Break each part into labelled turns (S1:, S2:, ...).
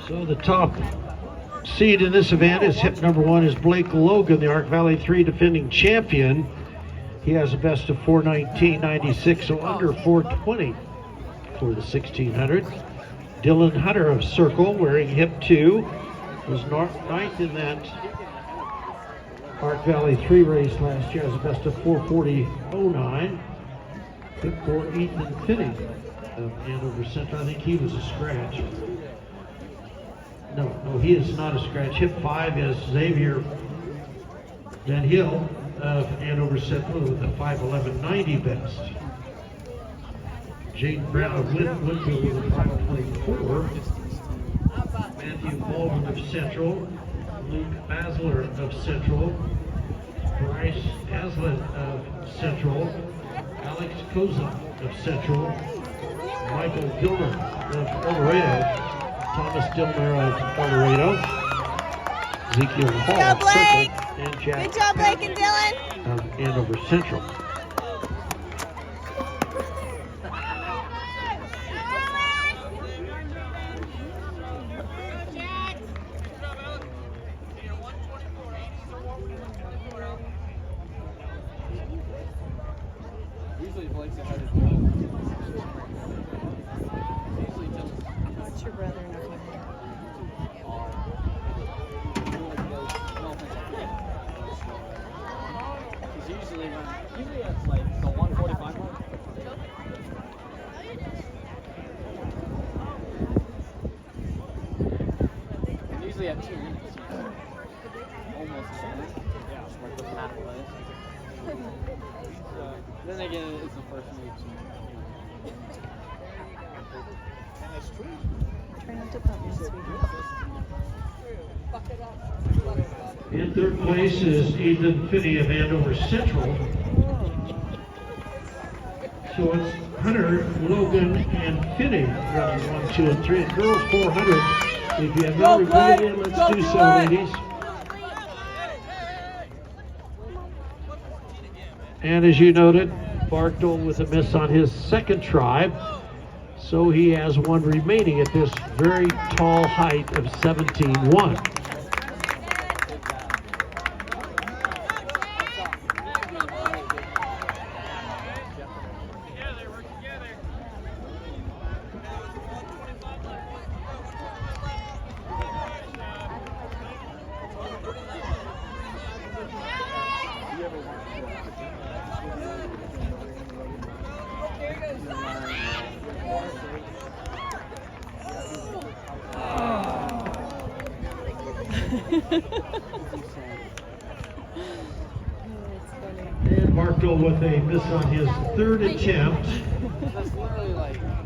S1: So the top seed in this event is hip number 1 is Blake Logan, the Ark Valley 3 defending champion. He has a best of 4:19.96, so under 4:20 for the 1600. Dylan Hunter of Circle, wearing hip 2, was ninth in that Ark Valley 3 race last year. Has a best of 4:40.09. Hip 4, Ethan Finney of Andover Central. I think he was a scratch. No, he is not a scratch. Hip 5 is Xavier Van Hill of Andover Central with a 5:11.90 best. Jaden Brown of Winfield with a 5:24. Matthew Baldwin of Central. Luke Basler of Central. Bryce Aslin of Central. Alex Koza of Central. Michael Gilmer of Dorado. Thomas Dillner of Dorado. Ezekiel Hall of Circle. And Jack
S2: Good job, Blake and Dylan.
S1: of Andover Central.
S2: What's your brother?
S3: Usually it's like the 145 mark. Usually at 2 minutes. Almost 2 minutes. Yeah, like the half of it. Then again, it's the first meet.
S2: Try not to bump me, sweetie.
S1: In third place is Ethan Finney of Andover Central. So it's Hunter, Logan, and Finney running 1, 2, and 3. And girls 400. If you have not reported yet, let's do so, ladies. And as you noted, Bartel with a miss on his second try. So he has one remaining at this very tall height of 17.1. And Bartel with a miss on his third attempt,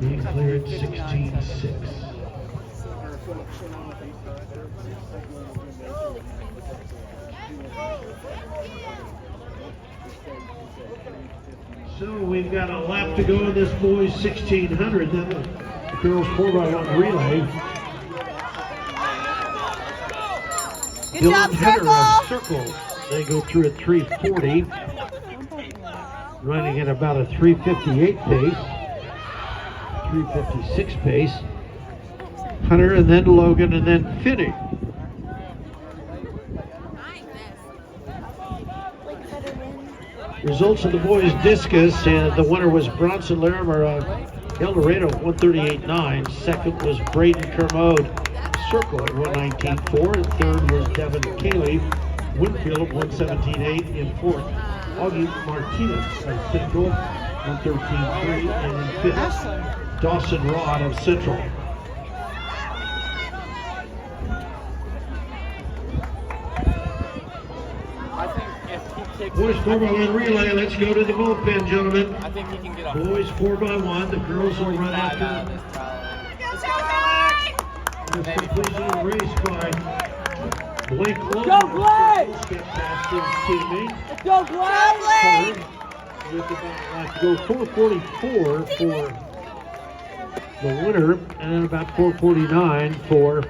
S1: being cleared 16.6. So we've got a lap to go in this boys 1600, then the girls 4x1 relay.
S2: Good
S1: Dylan
S2: job,
S1: Henner of
S2: Circle.
S1: Circle. They go through at 3:40, running at about a 3:58 pace, 3:56 pace. Hunter and then Logan and then Finney. Results of the boys discus, and the winner was Bronson Larimer of El Dorado, 138.9. Second was Braden Kermode, Circle at 119.4. And third was Devin Cayley, Winfield, 117.8. In fourth, Augie Martinez of Central, 113.3. And in fifth, Dawson Rod of Central. Boys 4x1 relay, let's go to the bullpen, gentlemen.
S3: I think he can get off.
S1: Boys 4x1, the girls will run after the completion of the race by Blake Logan.
S3: Go Blake!
S1: Step past his teammate.
S3: Go Blake!
S1: With about like to go 4:44 for the winner, and then about 4:49 for